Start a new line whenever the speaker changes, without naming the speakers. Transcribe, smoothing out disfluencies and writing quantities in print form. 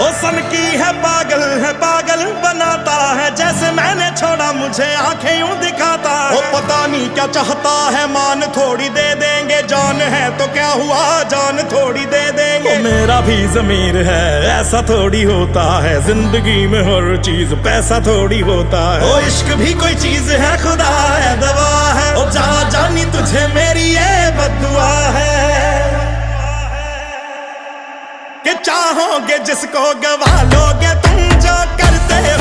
ओ सन की है पागल बनाता है, जैसे मैंने छोड़ा मुझे आंखें यूं दिखाता है। ओ पता नहीं क्या चाहता है, मान थोड़ी दे देंगे, जान है तो क्या हुआ, जान थोड़ी दे देंगे। ओ मेरा भी ज़मीर है, ऐसा थोड़ी होता है, जिंदगी में हर चीज पैसा थोड़ी होता है। ओ इश्क भी कोई चीज है, खुदा है दवा है, ओ जा जानी तुझे मेरी ये बद्दुआ है कि चाहोगे जिसको गवा लोगे तुम जाके।